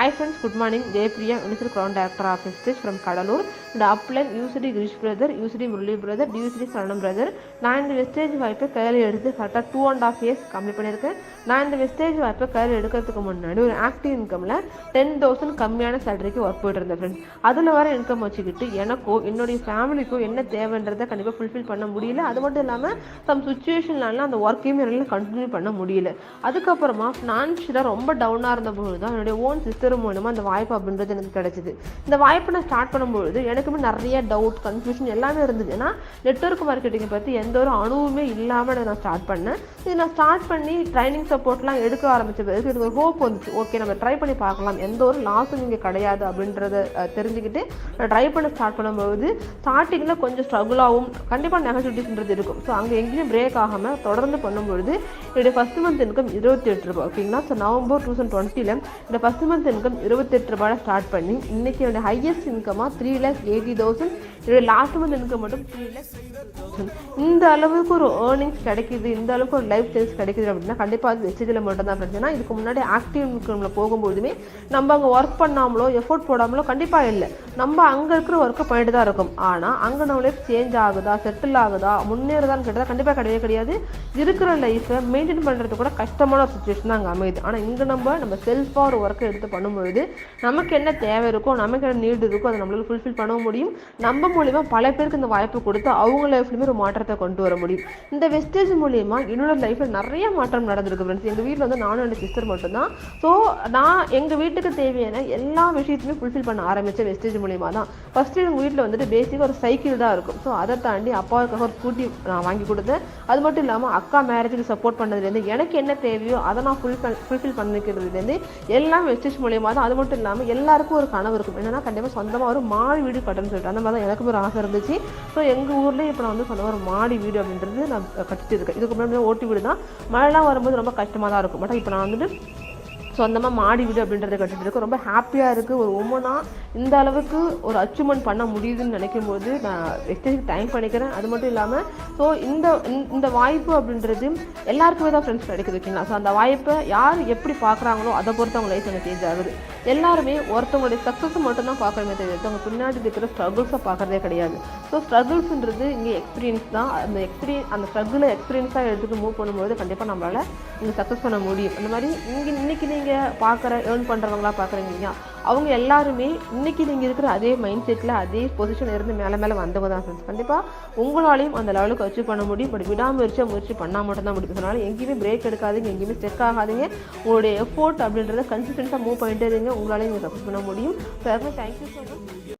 Hi friends, good morning. Jaypriya, Municipal Crown Director Office from Kadalur. The upline UCD Grish brother, UCD Murli brother, UCD Saranam brother. நான் இந்த wastage வாய்ப்பை கையில் எடுத்து கரெக்டாக 2.5 years complete பண்ணியிருக்கேன். நான் இந்த வெஸ்டேஜ் வாய்ப்பை கையில் எடுக்கிறதுக்கு முன்னாடி ஒரு ஆக்டிவ் இன்கமில் 10,000 கம்மியான சேலரிக்கு ஒர்க் போயிட்டு இருந்தேன் ஃப்ரெண்ட்ஸ். அதில் வர இன்கம் வச்சுக்கிட்டு எனக்கோ என்னுடைய ஃபேமிலிக்கோ என்ன தேவைன்றதை கண்டிப்பாக ஃபுல்ஃபில் பண்ண முடியல. அது மட்டும் இல்லாமல் சம் சுச்சுவேஷன்லாம் அந்த ஒர்க்கையுமே என்னால் கண்டினியூ பண்ண முடியல. அதுக்கப்புறமா ஃபினான்ஷியலாக ரொம்ப டவுனாக இருந்தபோது தான் என்னுடைய ஓன் சிஸ்டர் மூலமாக அந்த வாய்ப்பு அப்படின்றது எனக்கு கிடைச்சிது. இந்த வாய்ப்பை நான் ஸ்டார்ட் பண்ணும்பொழுது எனக்குமே நிறைய டவுட் கன்ஃபியூஷன் எல்லாமே இருந்தது. ஏன்னா நெட்வொர்க் மார்க்கெட்டிங்கை பற்றி எந்த ஒரு அணுவுமே இல்லாமல் நான் ஸ்டார்ட் பண்ணேன். இது நான் ஸ்டார்ட் பண்ணி ட்ரைனிங் சப்போர்ட்லாம் எடுக்க ஆரம்பித்த பிறகு எனக்கு ஒரு ஹோப் வந்துச்சு. ஓகே, நம்ம ட்ரை பண்ணி பார்க்கலாம், எந்த ஒரு லாஸும் இங்கே கிடையாது அப்படின்றத தெரிஞ்சுக்கிட்டு நான் ட்ரை பண்ண ஸ்டார்ட் பண்ணும்போது ஸ்டார்டிங்கில் கொஞ்சம் ஸ்ட்ரகுளாகவும் கண்டிப்பாக நெகட்டிவிட்டிஸ்ன்றது இருக்கும். ஸோ அங்கே எங்கேயும் பிரேக் ஆகாமல் தொடர்ந்து பண்ணும்பொழுது என்னுடைய ஃபஸ்ட் மந்த் இன்கம் 28 ரூபாய். ஓகேங்களா? ஸோ நவம்பர் 2020 இந்த ஃபஸ்ட் மந்த் இன்கம் 28 ரூபாய் ஸ்டார்ட் பண்ணி இன்னைக்கு என்னுடைய ஹையஸ்ட் இன்கமாக 3,80,000. என்னுடைய லாஸ்ட் மந்த் இன்கம் மட்டும் 3,60,000. இந்த அளவுக்கு ஒரு ஏர்னிங்ஸ் கிடைக்குது, இந்த அளவுக்கு ஒரு லைஃப் ஸ்டைல்ஸ் கிடைக்குது அப்படின்னா கண்டிப்பாக அது வெஸ்டேஜில் மட்டும் தான் பிரச்சனை. இதுக்கு முன்னாடி ஆக்டிவ் இன்கமில் போகும்போதுமே நம்ம அங்கே ஒர்க் பண்ணாமலோ எஃபோர்ட் போடாமலோ கண்டிப்பாக இல்லை, நம்ம அங்கே இருக்கிற ஒர்க்கை பண்ணிட்டு தான் இருக்கும். ஆனால் அங்கே நம்ம லைஃப் சேஞ்ச் ஆகுதா, செட்டில் ஆகுதா, முன்னேறுதான்னு கேட்டால் கண்டிப்பாக கிடையவே கிடையாது. இருக்கிற லைஃப்பை மெயின்டைன் பண்ணுறது கூட கஷ்டமான ஒரு சுச்சுவேஷன் தான் அங்கே அமையுது. ஆனால் இங்கே நம்ம செல்ஃபாக ஒரு ஒர்க்கை எடுத்து பண்ணும்பொழுது நமக்கு என்ன தேவை இருக்கோ, நமக்கு என்ன நீடு இருக்கோ அதை நம்மளால ஃபுல்ஃபில் பண்ண முடியும். நம்ம மூலிமா பல பேருக்கு இந்த வாய்ப்பு கொடுத்து அவங்க லைஃப்லையுமே ஒரு மாற்றத்தை கொண்டு வர முடியும். இந்த வெஸ்டேஜ் மூலிமா என்னோட லைஃப்பில் நிறைய மாற்றம் நடந்திருக்கு ஃப்ரெண்ட்ஸ். எங்கள் வீட்டில் வந்து நானும் என்னோட சிஸ்டர் மட்டும்தான். ஸோ நான் எங்கள் வீட்டுக்கு தேவையான எல்லா விஷயத்தையுமே ஃபுல்ஃபில் பண்ண ஆரம்பித்தேன் வெஸ்டேஜ் மூலிமா தான். ஃபஸ்ட்டு எங்கள் வீட்டில் வந்துட்டு பேசிக்காக ஒரு சைக்கிள் தான் இருக்கும். ஸோ அதை தாண்டி அப்பாவுக்காக ஒரு ஸ்கூட்டி நான் வாங்கி கொடுத்தேன். அது மட்டும் இல்லாமல் அக்கா மேரேஜுக்கு சப்போர்ட் பண்ணதுலேருந்து எனக்கு என்ன தேவையோ அதை நான் ஃபுல்ஃபில் பண்ணிக்கிறதுலேருந்து எல்லாம் வெஸ்டேஜ் மூலியமாக தான். அது மட்டும் இல்லாமல் எல்லாருக்கும் ஒரு கனவு இருக்கும், என்னென்னா கண்டிப்பாக சொந்தமாக ஒரு மாடி வீடு கட்டணும்னு சொல்லிட்டு அந்த மாதிரி தான் எனக்கு ஒரு ஆசை இருந்துச்சு. ஸோ எங்கள் ஊர்லேயே இப்போ நான் வந்து சொந்தமாக ஒரு மாடி வீடு அப்படின்றது நான் கட்டிட்டு இருக்கேன். இதுக்கு முன்னாடி ஓட்டு வீடு தான், மழைலாம் வரும்போது ரொம்ப கஷ்டமாக தான் இருக்கும். பட் இப்போ நான் வந்துட்டு சொந்தமாக மாடி வீடு அப்படின்றத கட்டிட்டு இருக்கு. ரொம்ப ஹாப்பியாக இருக்குது. ஒரு உமனாக இந்த அளவுக்கு ஒரு அச்சீவ்மெண்ட் பண்ண முடியுதுன்னு நினைக்கும் போது நான் வெஸ்டேஜுக்கு டைம் பண்ணிக்கிறேன். அது மட்டும் இல்லாமல் ஸோ இந்த வாய்ப்பு அப்படின்றது எல்லாருக்குமே தான் ஃப்ரெண்ட்ஸ் கிடைக்குது. ஓகேங்களா? ஸோ அந்த வாய்ப்பை யார் எப்படி பார்க்குறாங்களோ அதை பொறுத்து அவங்க லைஃப் எனக்கு சேஞ்ச் ஆகுது. எல்லாருமே ஒருத்தவங்களுடைய சக்ஸஸ் மட்டும்தான் பார்க்குறமே தவிர அவங்க பின்னாடி இருக்கிற ஸ்ட்ரகிள்ஸை பார்க்குறதே கிடையாது. ஸோ ஸ்ட்ரகிள்ஸ்ன்றது இங்கே எக்ஸ்பீரியன்ஸ் தான். அந்த ஸ்ட்ரகிளை எக்ஸ்பீரியன்ஸாக எடுத்துகிட்டு மூவ் பண்ணும்போது கண்டிப்பாக நம்மளால் இங்கே சக்ஸஸ் பண்ண முடியும். அந்த மாதிரி இன்றைக்கி நீங்கள் பார்க்குற ஏர்ன் பண்ணுறவங்களா பார்க்குறீங்க இல்லையா, அவங்க எல்லாருமே இன்றைக்கி நீங்கள் இருக்கிற அதே மைண்ட் செட்டில் அதே பொசிஷன் இருந்து மேலே வந்தவங்க தான் ஃப்ரெண்ட்ஸ். கண்டிப்பாக உங்களாலையும் அந்த லெவலுக்கு அச்சீவ் பண்ண முடியும். பட் முயற்சி பண்ணால் மட்டும்தான் முடியும். அதனால் எங்கேயுமே பிரேக் எடுக்காதீங்க, எங்கேயுமே ஸ்ட்ரெக் ஆகாதீங்க. உங்களுடைய எஃபோர்ட் அப்படின்றத கன்சிஸ்டன்ஸாக மூவ் பண்ணிட்டே இருங்க, உங்களாலையும் நீங்கள் சக்ஸஸ் பண்ண முடியும். So thank you so much.